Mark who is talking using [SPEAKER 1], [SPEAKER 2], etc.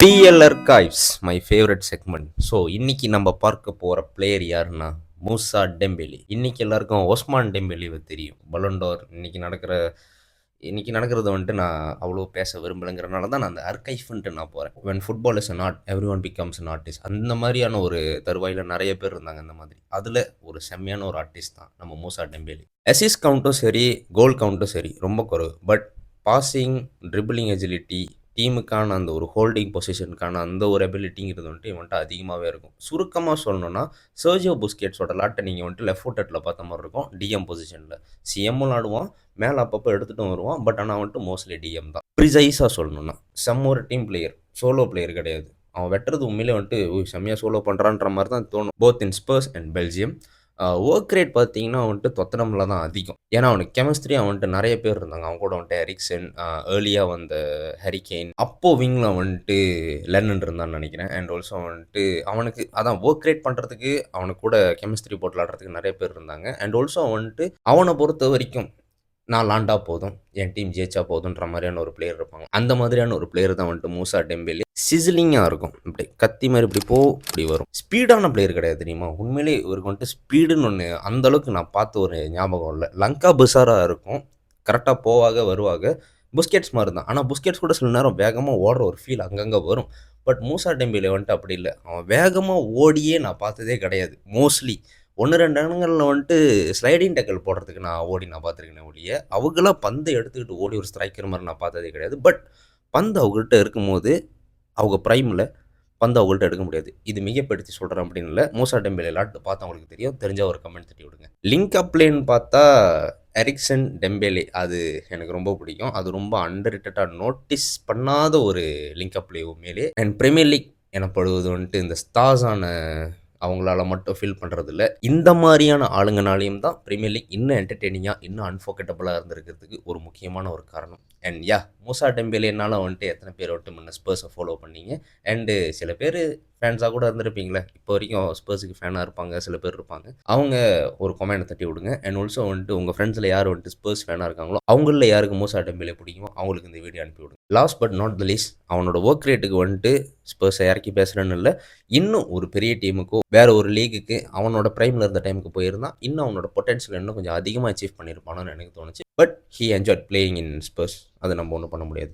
[SPEAKER 1] PLR guys my favourite segment. So இன்னைக்கு நம்ம பார்க்க போகிற பிளேயர் யாருன்னா மூசா டெம்பேலி. இன்னைக்கு எல்லாருக்கும் ஒஸ்மான் டெம்பேலிவை தெரியும், பலண்டோர். இன்னைக்கு நடக்கிறது வந்துட்டு நான் அவ்வளோ பேச விரும்பலைங்கிறனால தான் நான் அந்த அர்கைஃப்ன்ட்டு நான் போகிறேன். When football is a not every one becomes an artist. அந்த மாதிரியான ஒரு தருவாயில் நிறைய பேர் இருந்தாங்க இந்த மாதிரி. அதில் ஒரு செம்மையான ஒரு ஆர்டிஸ்ட் தான் நம்ம மூசா டெம்பேலி. அசிஸ்ட் கவுண்ட்டும் சரி, கோல் கவுண்ட்டும் சரி ரொம்ப குறைவு. பட் பாசிங், ட்ரிபிளிங் எஜிலிட்டி, டீமுக்கான அந்த ஒரு ஹோல்டிங் பொசிஷனுக்கான அந்த ஒரு எபிலிட்டிங்கிறது வந்துட்டு இவன்ட்டு அதிகமாகவே இருக்கும். சுருக்கமாக சொல்லணும்னா சர்ஜியோ புஸ்கெட்ஸோட லாட்டை நீங்கள் வந்துட்டு லெஃப்ட் ஃபுட்டட்டில் பார்த்த மாதிரி இருக்கும். டிஎம் பொசிஷனில் சிஎம்மும் ஆடுவான், மேலே அப்பப்போ எடுத்துகிட்டும் வருவான். பட் ஆனால் வந்துட்டு மோஸ்ட்லி டிஎம் தான். ப்ரிசைஸாக சொல்லணும்னா ஒரு டீம் பிளேயர், சோலோ பிளேயர் கிடையாது. அவன் வெட்டுறது உண்மையிலே வந்துட்டு செம்மையாக சோலோ பண்ணுறான்ற மாதிரி தான் தோணும், both in spruce and Belgium. Work rate பார்த்தீங்கன்னா வந்துட்டு தொத்தனமில் தான் அதிகம். ஏன்னா அவனுக்கு கெமிஸ்ட்ரி வந்துட்டு நிறைய பேர் இருந்தாங்க. அவன் கூட வந்துட்டு எரிக்சன், ஏர்லியாக வந்த ஹரிகெயின், அப்போ விங்கில் வந்துட்டு லெனன் இருந்தான்னு நினைக்கிறேன். அண்ட் ஆல்சோ வந்துட்டு அவனுக்கு அதான் ஒர்க் ரேட் பண்ணுறதுக்கு, அவனுக்கு கூட கெமிஸ்ட்ரி போட்டு விளாட்றதுக்கு நிறைய பேர் இருந்தாங்க. அண்ட் ஆல்சோ வந்துட்டு அவனை பொறுத்த வரைக்கும் நான் லாண்டா போதும், என் டீம் ஜெயிச்சா போதுன்ற மாதிரியான ஒரு பிளேயர் இருப்பாங்க. அந்த மாதிரியான ஒரு பிளேயர் தான் வந்துட்டு மூசா டெம்பேலி. சிசிலிங்காக இருக்கும், இப்படி கத்தி மாதிரி இப்படி வரும். ஸ்பீடான பிளேயர் கிடையாது தெரியுமா. உண்மையிலே இவருக்கு வந்துட்டு ஸ்பீடுன்னு ஒன்று அந்தளவுக்கு நான் பார்த்து ஒரு ஞாபகம் இல்லை. லங்கா பிசாராக இருக்கும், கரெக்டாக போவாக வருவாங்க. புஸ்கெட்ஸ் மாதிரி தான். ஆனால் புஸ்கெட்ஸ் கூட சில நேரம் வேகமாக ஓடுற ஒரு ஃபீல் அங்கங்கே வரும். பட் மூசா டெம்பேலி வந்துட்டு அப்படி இல்லை. அவன் வேகமாக ஓடியே நான் பார்த்ததே கிடையாது. மோஸ்ட்லி 1-2 இடங்களில் வந்துட்டு ஸ்லைடிங் டேக்கிள் போடுறதுக்கு நான் பார்த்துருக்கேன் ஒழிய, அவங்களாம் பந்தை எடுத்துக்கிட்டு ஓடி ஒரு ஸ்ட்ரைக்கர் மாதிரி நான் பார்த்ததே கிடையாது. பட் பந்து அவங்ககிட்ட இருக்கும்போது, அவங்க ப்ரைமில் பந்து அவங்கள்ட்ட எடுக்க முடியாது. இது மிகப்படுத்தி சொல்கிறேன் அப்படின்னு இல்லை. மூசா டெம்பேலி விளாட்டு பார்த்தா அவங்களுக்கு தெரியும். தெரிஞ்ச ஒரு கமெண்ட் தட்டி விடுங்க. லிங்க் அப் பிளேன்னு பார்த்தா எரிக்சன் டெம்பேலி, அது எனக்கு ரொம்ப பிடிக்கும். அது ரொம்ப அண்டர் ரேட்டடாக நோட்டீஸ் பண்ணாத ஒரு லிங்க் அப் பிளே உண்மையிலே. அண்ட் பிரீமியர் லீக் எனப்படுவது வந்துட்டு இந்த ஸ்டார்ஸான அவங்களால மட்டும் ஃபீல் பண்ணுறதில்ல. இந்த மாதிரியான ஆளுங்கனாலையும் தான் பிரீமியர் லீக் இன்னும் என்டர்டெய்னிங்காக, இன்னும் அன்ஃபர்கெட்டபுளாக இருந்திருக்கிறதுக்கு ஒரு முக்கியமான ஒரு காரணம். அண்ட் மூசா டெம்பேலினால வந்துட்டு எத்தனை பேர் வந்துட்டு முன்ன ஸ்பர்ஸை ஃபாலோ பண்ணீங்க. அண்டு சில பேர் ஃபேன்ஸாக கூட இருந்திருப்பீங்களே, இப்போ வரைக்கும் ஸ்பர்ஸுக்கு ஃபேனாக இருப்பாங்க, சில பேர் இருப்பாங்க. அவங்க ஒரு கமெண்ட் தட்டி விடுங்க. அண்ட் ஆல்சோ வந்துட்டு உங்கள் ஃப்ரெண்ட்ஸில் யார் வந்துட்டு ஸ்பர்ஸ் ஃபேனாக இருக்காங்களோ, அவங்களில் யாருக்கு மூசா டெம்பேலி பிடிக்குமோ அவங்களுக்கு இந்த வீடியோ அனுப்பி விடுங்க. Last but not the least, அவனோட ஒர்க் ரேட்டுக்கு வந்துட்டு ஸ்பர்ஸை இறக்கி பேசுகிறேன்னு இல்லை, இன்னும் ஒரு பெரிய டீமுக்கோ வேற ஒரு லீகுக்கு அவனோட ப்ரைமில் இருந்த டைமுக்கு போயிருந்தான், இன்னும் அவனோட பொட்டன்ஷியல் இன்னும் கொஞ்சம் அதிகமாக அச்சீவ் பண்ணியிருப்பானோன்னு எனக்கு தோணுச்சு. But he enjoyed playing in spruce. அதை நம்ம ஒன்றும் பண்ண முடியாது.